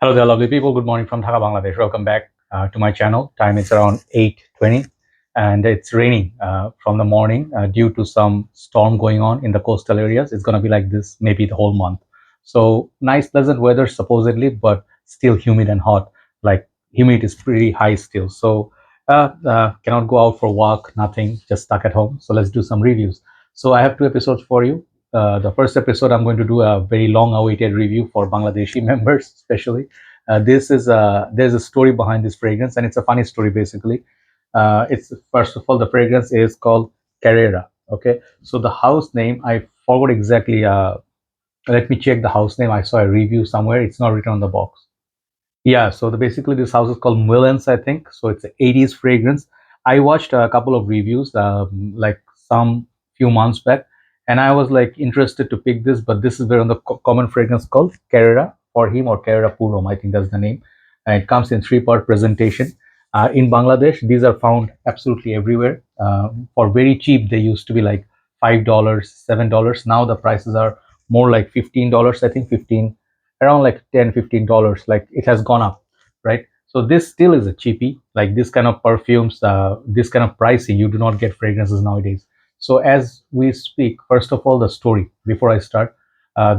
Hello there, lovely people. Good morning from Dhaka, Bangladesh. Welcome back to my channel. Time is around 8:20, and it's raining from the morning due to some storm going on in the coastal areas. It's going to be like this maybe the whole month. So nice, pleasant weather supposedly, but still humid and hot. Like humidity is pretty high still. So cannot go out for walk, nothing, just stuck at home. So let's do some reviews. So I have two episodes for you. The first episode, I'm going to do a very long-awaited review for Bangladeshi members, especially. There's a story behind this fragrance, and it's a funny story basically. It's first of all, the fragrance is called Carrera. Okay, so the house name I forgot exactly. Let me check the house name. I saw a review somewhere. It's not written on the box. Yeah, so basically this house is called Muelhens, I think. So it's an 80s fragrance. I watched a couple of reviews, like some few months back, and I was like interested to pick this, but this is where on the common fragrance called Carrera for him or Carrera Purom, I think that's the name. And it comes in three-part presentation. In Bangladesh, these are found absolutely everywhere. For very cheap, they used to be like $5, $7. Now the prices are more like $15, I think 15 around like 10 $15, like it has gone up, right? So this still is a cheapie. Like this kind of perfumes, this kind of pricing, you do not get fragrances nowadays. So as we speak, first of all, the story before I start,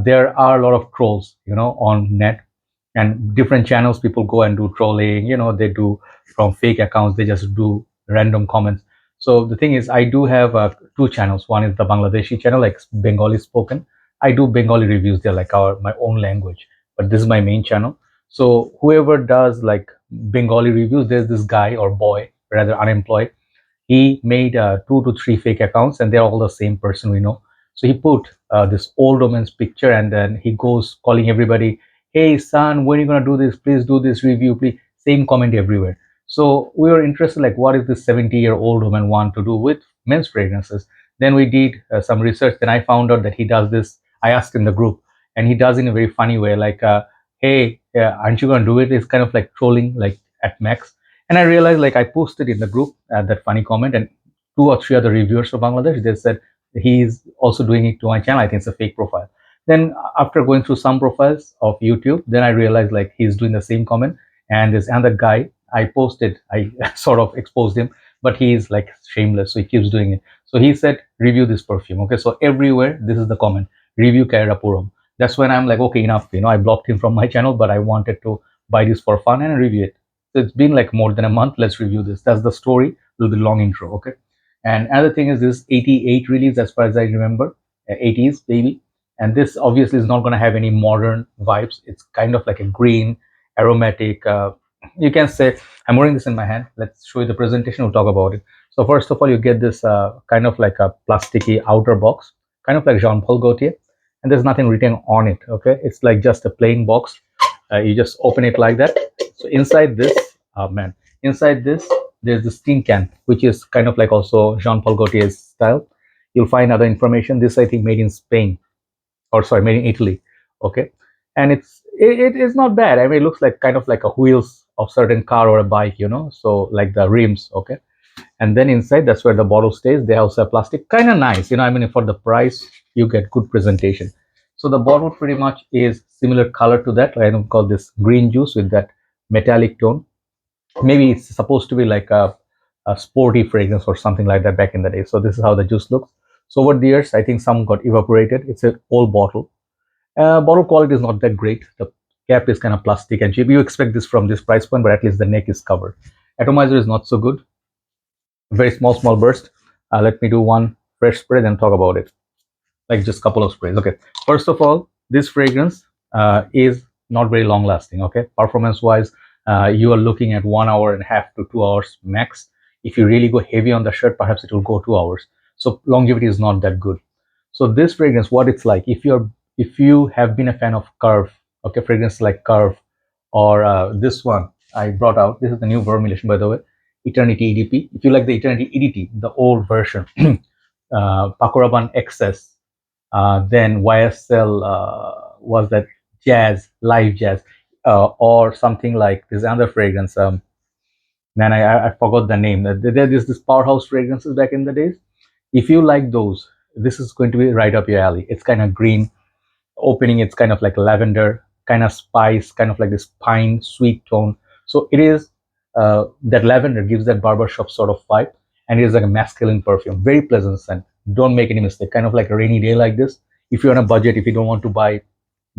there are a lot of trolls, on net, and different channels people go and do trolling, they do from fake accounts, they just do random comments. So the thing is, I do have two channels. One is the Bangladeshi channel, like Bengali spoken. I do Bengali reviews there, like my own language, but this is my main channel. So whoever does like Bengali reviews, there's this guy or boy, rather unemployed. He made two to three fake accounts, and they're all the same person we know. So he put this old woman's picture, and then he goes calling everybody, "Hey son, when are you gonna do this? Please do this review, please." Same comment everywhere. So we were interested, like, what is this 70-year-old woman want to do with men's fragrances? Then we did some research. Then I found out that he does this. I asked in the group, and he does in a very funny way, like, "Hey, aren't you gonna do it?" It's kind of like trolling, like at max. And I realized, like, I posted in the group that funny comment, and two or three other reviewers from Bangladesh, they said he's also doing it to my channel. I think it's a fake profile. Then after going through some profiles of YouTube, then I realized like he's doing the same comment. And there's another guy I posted, I sort of exposed him, but he's like shameless, so he keeps doing it. So he said, review this perfume. Okay, so everywhere this is the comment, review Carrera Puram. That's when I'm like, okay, enough. I blocked him from my channel, but I wanted to buy this for fun and review it. So it's been like more than a month. Let's review this. That's the story. A little bit long intro. Okay. And another thing is this 88 release, as far as I remember, 80s baby. And this obviously is not going to have any modern vibes. It's kind of like a green, aromatic. You can say, I'm wearing this in my hand. Let's show you the presentation. We'll talk about it. So first of all, you get this kind of like a plasticky outer box, kind of like Jean Paul Gaultier, and there's nothing written on it. Okay, it's like just a plain box. You just open it like that. So inside this, inside this, there's this tin can, which is kind of like also Jean Paul Gaultier's style. You'll find other information. This I think made in Spain, or sorry, made in Italy. Okay, and it is not bad. I mean, it looks like kind of like a wheels of certain car or a bike, so like the rims. Okay, and then inside, that's where the bottle stays. They also have plastic, kind of nice. I mean, for the price, you get good presentation. So the bottle pretty much is similar color to that. I don't call this green juice with that metallic tone. Maybe it's supposed to be like a sporty fragrance or something like that back in the day. So this is how the juice looks. So over the years, I think some got evaporated. It's an old bottle. Bottle quality is not that great. The cap is kind of plastic and cheap. You expect this from this price point, but at least the neck is covered. Atomizer is not so good. Very small burst. Let me do one fresh spray, then talk about it. Like just a couple of sprays. Okay. First of all, this fragrance is not very long lasting. Okay. Performance wise, you are looking at 1 hour and a half to 2 hours max. If you really go heavy on the shirt, perhaps it will go 2 hours. So longevity is not that good. So this fragrance, what it's like, if you have been a fan of Curve, okay, fragrance like Curve, or this one I brought out. This is the new formulation, by the way, Eternity EDP. If you like the Eternity EDT, the old version, Pakoraban XS, then YSL was that jazz, live jazz, or something like this other fragrance. Man, I forgot the name. There's this powerhouse fragrances back in the days. If you like those, this is going to be right up your alley. It's kind of green. Opening, it's kind of like lavender, kind of spice, kind of like this pine sweet tone. So it is that lavender gives that barbershop sort of vibe, and it is like a masculine perfume, very pleasant scent. Don't make any mistake. Kind of like a rainy day like this. If you're on a budget, if you don't want to buy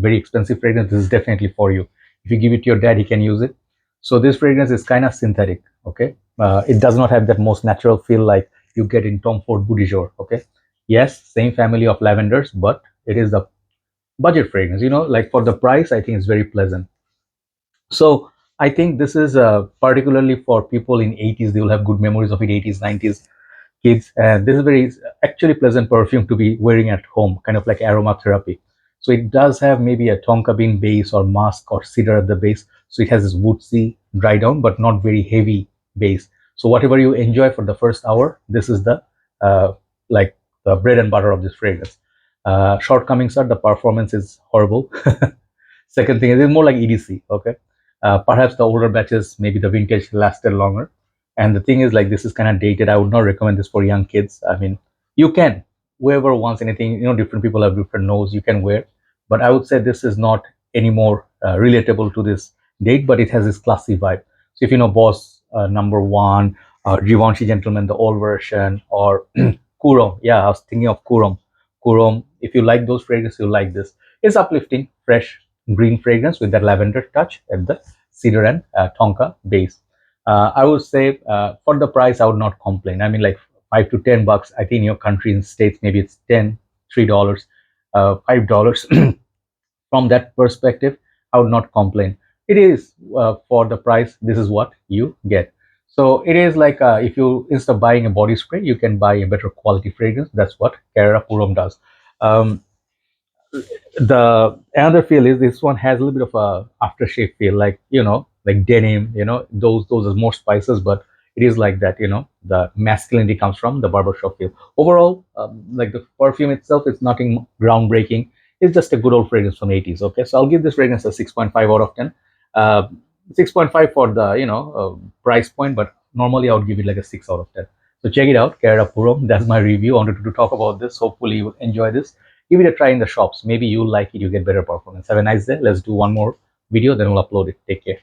very expensive fragrance, this is definitely for you. If you give it to your dad, he can use it. So this fragrance is kind of synthetic. Okay, it does not have that most natural feel like you get in Tom Ford Boutique Jour. Okay, yes, same family of lavenders, but it is the budget fragrance. Like for the price, I think it's very pleasant. So I think this is particularly for people in 80s. They will have good memories of it, 80s, 90s kids. And this is very actually pleasant perfume to be wearing at home, kind of like aromatherapy. So it does have maybe a tonka bean base or musk or cedar at the base. So it has this woodsy dry down, but not very heavy base. So whatever you enjoy for the first hour, this is the like the bread and butter of this fragrance. Shortcomings are the performance is horrible. Second thing is it's more like EDC. Okay, perhaps the older batches, maybe the vintage lasted longer. And the thing is, like, this is kind of dated. I would not recommend this for young kids. I mean, you can, whoever wants anything, different people have different nose, you can wear. But I would say this is not any more relatable to this date, but it has this classy vibe. So if you know Boss number one, Givenchy Gentleman, the old version, or Kurom. Yeah, I was thinking of Kurom. Kurom, if you like those fragrances, you'll like this. It's uplifting, fresh, green fragrance with that lavender touch at the cedar and tonka base. I would say for the price, I would not complain. I mean, like $5 to $10. I think in your country, in states, maybe it's 10, $3, $5. From that perspective, I would not complain. It is for the price. This is what you get. So it is like if you instead of buying a body spray, you can buy a better quality fragrance. That's what Carrera Purom does. Um, the another feel is this one has a little bit of a aftershave feel, like like denim. Those are more spices, but it is like that. The masculinity comes from the barbershop feel. Overall, like the perfume itself, it's nothing groundbreaking. It's just a good old fragrance from 80s. Okay, so I'll give this fragrance a 6.5 out of 10. uh, 6.5 for the price point, but normally I would give it like a 6 out of 10. So check it out, Kerala Puram. That's my review. I wanted to talk about this. Hopefully you will enjoy this. Give it a try in the shops. Maybe you'll like it. You get better performance. Have a nice day. Let's do one more video, then we'll upload it. Take care.